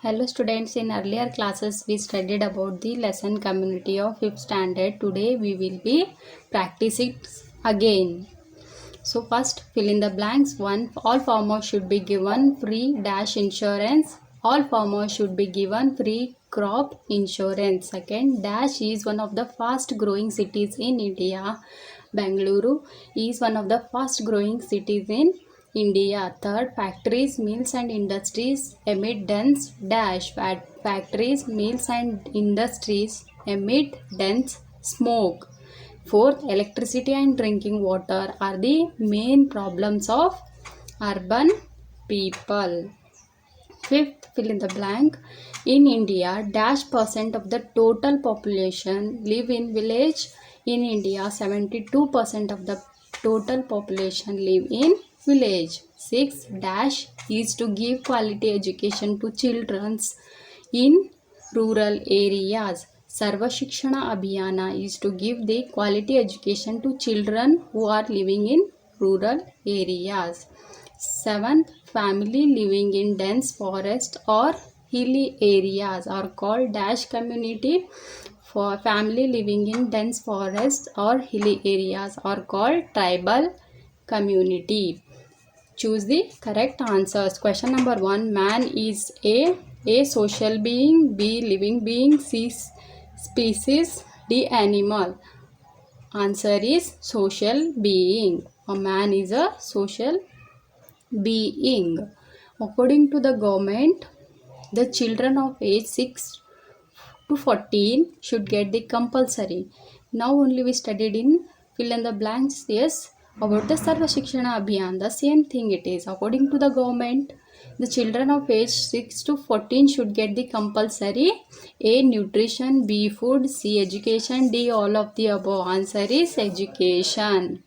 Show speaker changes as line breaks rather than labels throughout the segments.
Hello students, in earlier classes we studied about the lesson community of 5th standard. Today we will be practicing again. So first fill in the blanks. 1. All farmers should be given free dash insurance. All farmers should be given free crop insurance. Second, dash is one of the fast growing cities in India. Bangalore is one of the fast growing cities in India. Third, factories, mills and industries emit dense dash. Factories, mills and industries emit dense smoke. Fourth, electricity and drinking water are the main problems of urban people. Fifth, fill in the blank. In India, dash percent of the total population live in village. In India, 72% of the total population live in village. 6. Dash is to give quality education to children in rural areas. Sarva Shikshana Abhiyana is to give the quality education to children who are living in rural areas. 7th, family living in dense forest or hilly areas are called dash community. For family living in dense forest or hilly areas are called tribal community. Choose the correct answers. Question number 1. Man is A. Social being, B. Living being, C. Species, D. Animal. Answer is social being. A man is a social being. According to the government, the children of age 6 to 14 should get the compulsory. Now only we studied in fill in the blanks. Yes, about the Sarva Shikshana Abhiyan, the same thing it is. According to the government, the children of age 6 to 14 should get the compulsory A. Nutrition, B. Food, C. Education, D. All of the above. Answer is education.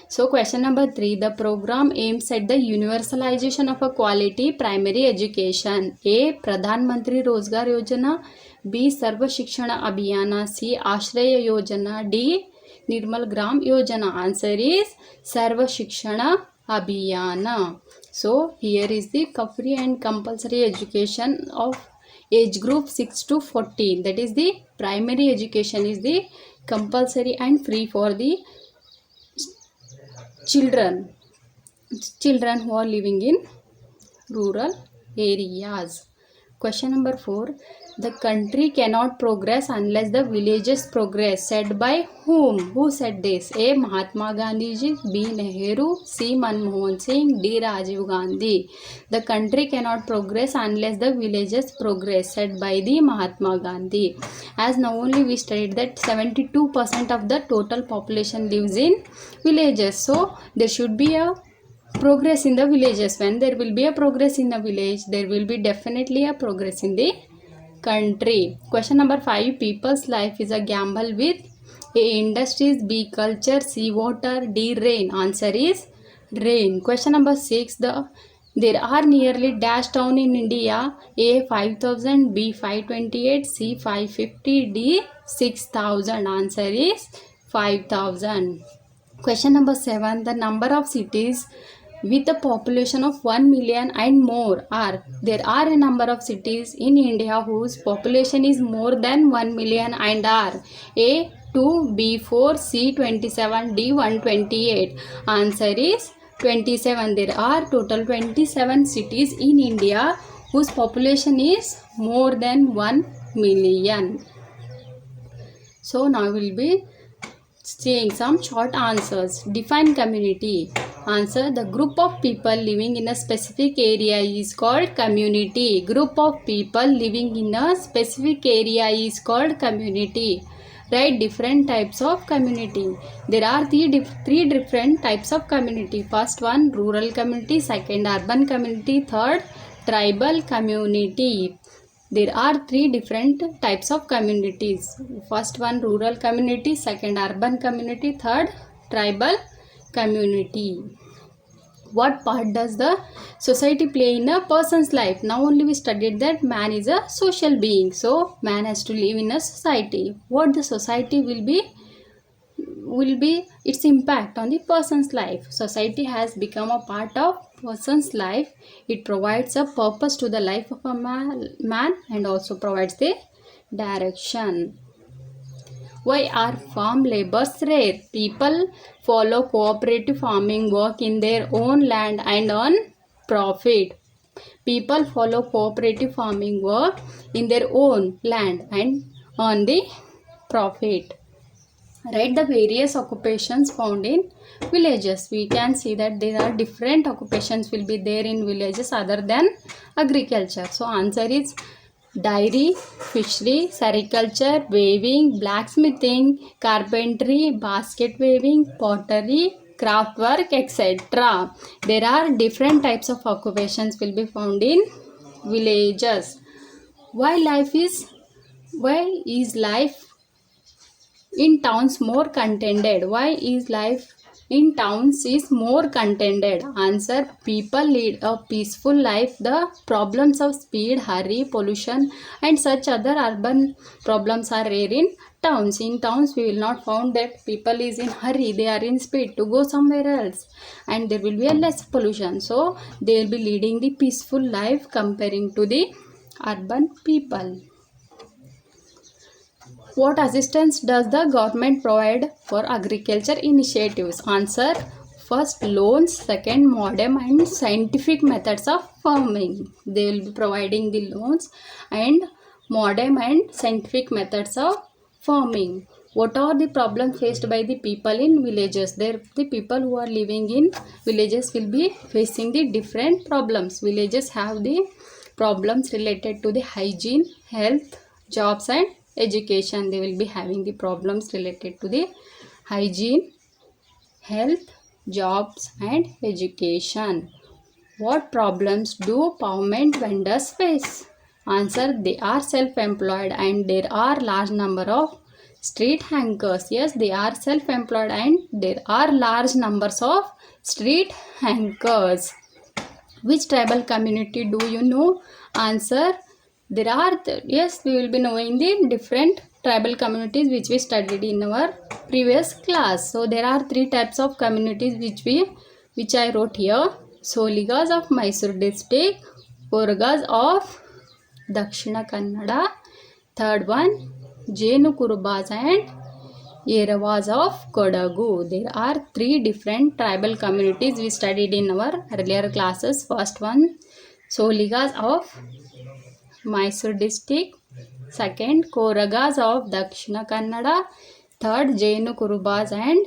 So question number 3. The program aims at the universalization of a quality primary education. A. Pradhan Mantri Rozgar Yojana, B. Sarva Shikshana Abhiyana, C. Ashraya Yojana, D. Nirmal Gram Yojana. Answer is Sarva Shikshana Abhiyana. So here is the free and compulsory education of age group 6 to 14. That is the primary education is the compulsory and free for the children who are living in rural areas. Question number 4. The country cannot progress unless the villages progress. Said by whom? Who said this? A. Mahatma Gandhi ji, B. Nehru, C. Manmohan Singh, D. Rajiv Gandhi. The country cannot progress unless the villages progress. Said by the Mahatma Gandhi. As now only we studied that 72% of the total population lives in villages. So there should be a progress in the villages. When there will be a progress in the village, there will be definitely a progress in the country. Question number 5. People's life is a gamble with A. Industries, B. Culture, C. Water, D. Rain. Answer is rain. Question number 6. There are nearly dash town in India. A. 5,000, B. 528, C. 550, D. 6,000. Answer is 5,000. Question number 7. The number of cities with a population of 1 million and more are. There are a number of cities in India whose population is more than 1 million and are. A. 2, B. 4, C. 27, D. 128. Answer is 27. There are total 27 cities in India whose population is more than 1 million. So now we'll be seeing some short answers. Define community. Answer: the group of people living in a specific area is called community. Group of people living in a specific area is called community. Write different types of community. There are three different types of community. First one, rural community. Second, urban community. Third, tribal community. There are three different types of communities. First one, rural community. Second, urban community. Third, tribal community. What part does the society play in a person's life? Now only we studied that man is a social being. So man has to live in a society. What the society will be its impact on the person's life. Society has become a part of person's life. It provides a purpose to the life of a man and also provides the direction. Why are farm labors rare? People follow cooperative farming work in their own land and earn profit. People follow cooperative farming work in their own land and earn the profit. Write the various occupations found in villages. We can see that there are different occupations will be there in villages other than agriculture. So answer is dairy, fishery, sericulture, weaving, blacksmithing, carpentry, basket weaving, pottery, craft work, etc. There are different types of occupations will be found in villages. Why is life in towns more contented? Why is life in towns is more contented? Answer: people lead a peaceful life. The problems of speed, hurry, pollution and such other urban problems are rare in towns. In towns we will not found that people is in hurry, they are in speed to go somewhere else, and there will be a less pollution, so they will be leading the peaceful life comparing to the urban people. What assistance does the government provide for agriculture initiatives? Answer: first, loans. Second, modern and scientific methods of farming. They will be providing the loans and modern and scientific methods of farming. What are the problems faced by the people in villages? The people who are living in villages will be facing the different problems. Villages have the problems related to the hygiene, health, jobs and education. They will be having the problems related to the hygiene, health, jobs and education. What problems do pavement vendors face? Answer: they are self-employed and there are large number of street hangers. Yes, they are self-employed and there are large numbers of street hangers. Which tribal community do you know? Answer: there are yes, we will be knowing the different tribal communities which we studied in our previous class. So there are three types of communities which I wrote here. Soligas of Mysore district, Koragas of Dakshina Kannada, third one Jenu Kurubas and Yeravas of Kodagu. There are three different tribal communities we studied in our earlier classes. First one Soligas of Mysore district, second Koragas of Dakshina Kannada, third Jenu Kurubas and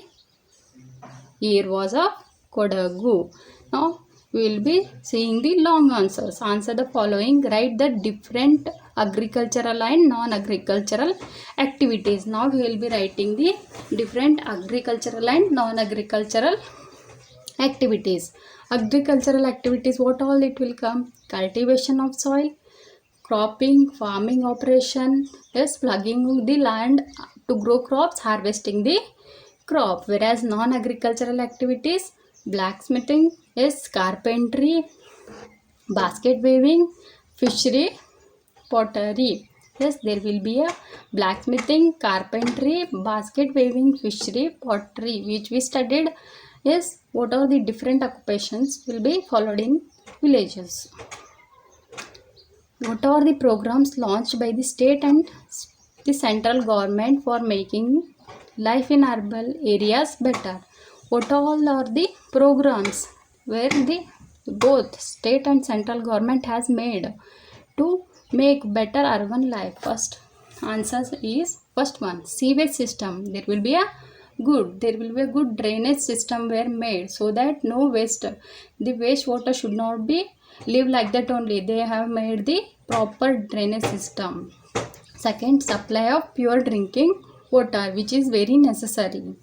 Yeravas of Kodagu. Now we will be seeing the long answers. Answer the following. Write the different agricultural and non-agricultural activities. Now we will be writing the different agricultural and non-agricultural activities. Agricultural activities, what all it will come? Cultivation of soil, cropping, farming operation, yes, plugging the land to grow crops, harvesting the crop. Whereas non-agricultural activities, blacksmithing, yes, carpentry, basket weaving, fishery, pottery. Yes, there will be a blacksmithing, carpentry, basket weaving, fishery, pottery, which we studied. Yes, what are the different occupations will be followed in villages? What are the programs launched by the state and the central government for making life in urban areas better? What all are the programs where the both state and central government has made to make better urban life? First answer is first one, sewage system. There will be a good drainage system were made so that no waste, the wastewater should not be live like that only. They have made the proper drainage system. Second, supply of pure drinking water, which is very necessary.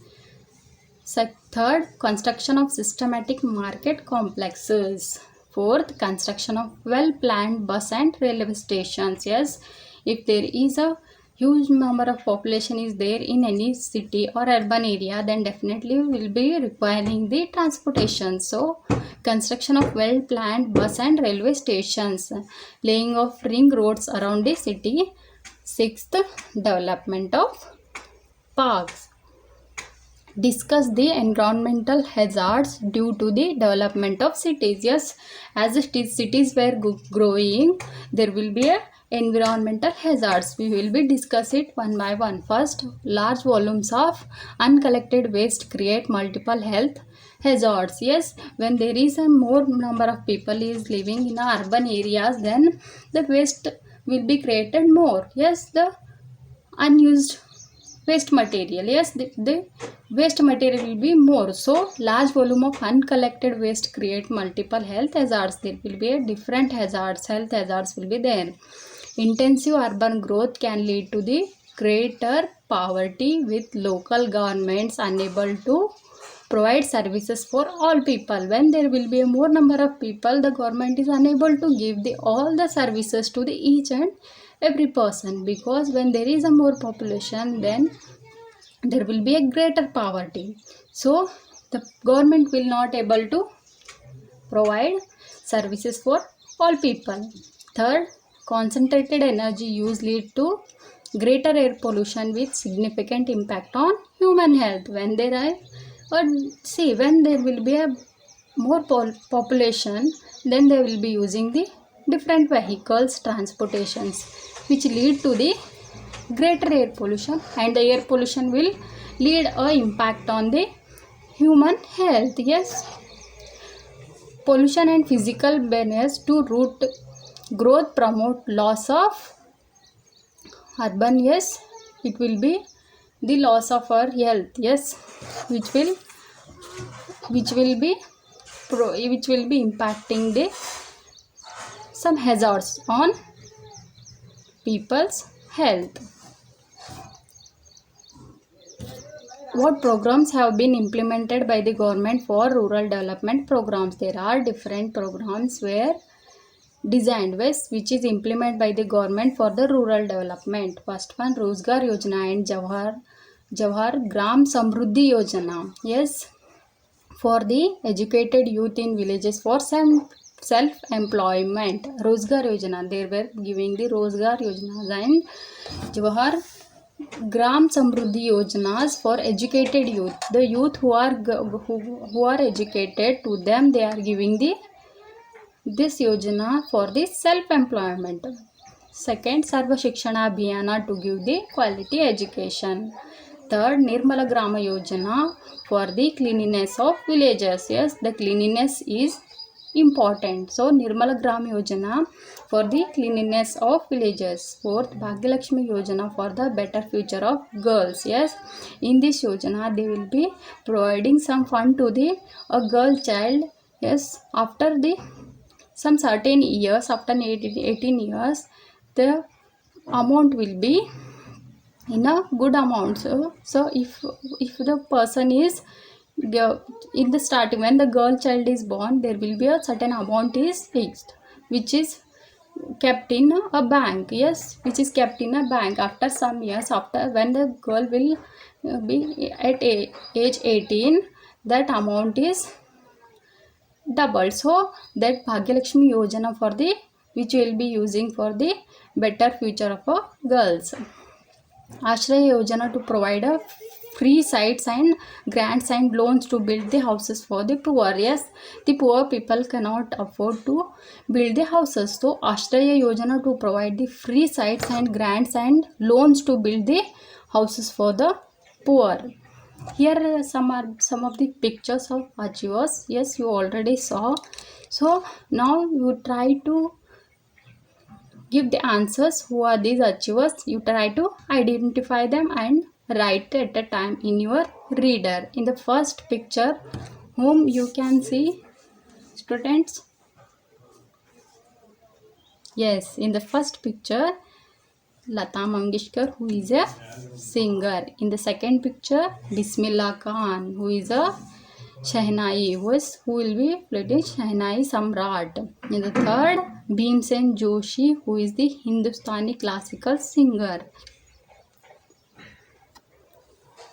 Third, construction of systematic market complexes. Fourth, construction of well-planned bus and railway stations. Yes, if there is a huge number of population is there in any city or urban area, then definitely will be requiring the transportation. So construction of well-planned bus and railway stations, laying of ring roads around the city. Sixth, development of parks. Discuss the environmental hazards due to the development of cities. Yes, as the cities were growing, there will be a environmental hazards. We will be discuss it one by one. First, large volumes of uncollected waste create multiple health hazards. Yes, when there is a more number of people is living in urban areas, then the waste will be created more. Yes, the unused waste material, yes, the waste material will be more. So large volume of uncollected waste create multiple health hazards. There will be a different hazards, health hazards will be there. Intensive urban growth can lead to the greater poverty, with local governments unable to provide services for all people. When there will be a more number of people, the government is unable to give the all the services to the each and every person, because when there is a more population, then there will be a greater poverty. So the government will not able to provide services for all people. Third, concentrated energy use lead to greater air pollution with significant impact on human health. When there are, or see, when there will be a more population, then they will be using the different vehicles, transportations, which lead to the greater air pollution, and the air pollution will lead a impact on the human health. Yes, pollution and physical barriers to root growth promote loss of urban. Yes, it will be the loss of our health. Yes, which will be impacting the some hazards on people's health. What programs have been implemented by the government for rural development programs? There are different programs where designed ways which is implemented by the government for the rural development. First one, Rozgar Yojana and Jawahar Gram Samruddhi Yojana. Yes, for the educated youth in villages for self-employment. Rozgar Yojana, they were giving the Rozgar Yojana, and Jawahar Gram Samruddhi Yojanas for educated youth. The youth who are educated, to them they are giving this yojana for the self-employment. Second, Sarva Shikshana Abhiyana to give the quality education. Third, Nirmala Grama Yojana for the cleanliness of villages. Yes, the cleanliness is important. So Nirmala Gram Yojana for the cleanliness of villages. Fourth, Bhagyalakshmi Yojana for the better future of girls. Yes, in this Yojana they will be providing some fund to the a girl child. Yes, after the some certain years, after 18 years, the amount will be in a good amount. So if the person is in the starting, when the girl child is born, there will be a certain amount is fixed, which is kept in a bank. Yes, which is kept in a bank. After some years, after when the girl will be at age 18, that amount is doubled. So that Bhagyalakshmi Yojana for the which will be using for the better future of girls. Ashraya Yojana to provide a free sites and grants and loans to build the houses for the poor. Yes, the poor people cannot afford to build the houses. So Ashraya Yojana to provide the free sites and grants and loans to build the houses for the poor. Here some of the pictures of achievers. Yes, you already saw. So now you try to give the answers. Who are these achievers? You try to identify them and write at a time in your reader. In the first picture, whom you can see, students? Yes, in the first picture, Lata Mangeshkar, who is a singer. In the second picture, Bismillah Khan, who is a Shehnai, who will be playing Shehnai Samrat. In the third, Bhimsen Joshi, who is the Hindustani classical singer.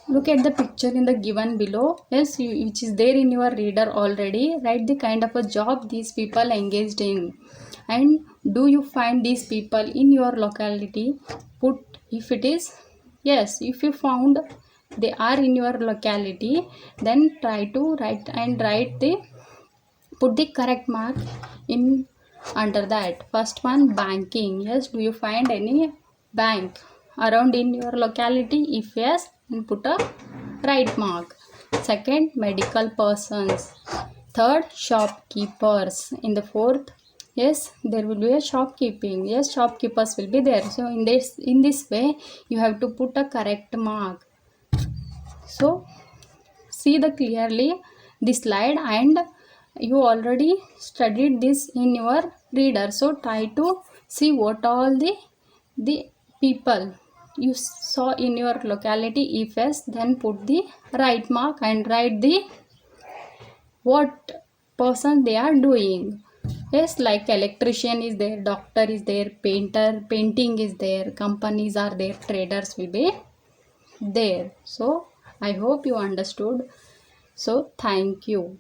Look at the picture in the given below. Yes, which is there in your reader already. Write the kind of a job these people engaged in, and do you find these people in your locality? Put if it is yes, if you found they are in your locality, then try to write the put the correct mark in under that. First one, banking. Yes, do you find any bank around in your locality? If yes, then put a right mark. Second, medical persons. Third, shopkeepers. In the fourth, yes, there will be a shopkeeping. Yes, shopkeepers will be there. So in this way you have to put a correct mark. So see the clearly the slide, and you already studied this in your reader. So try to see what all the people you saw in your locality. If yes, then put the right mark and write the what person they are doing. Yes, like electrician is there, doctor is there, painter, painting is there, companies are there, traders will be there. So I hope you understood. So thank you.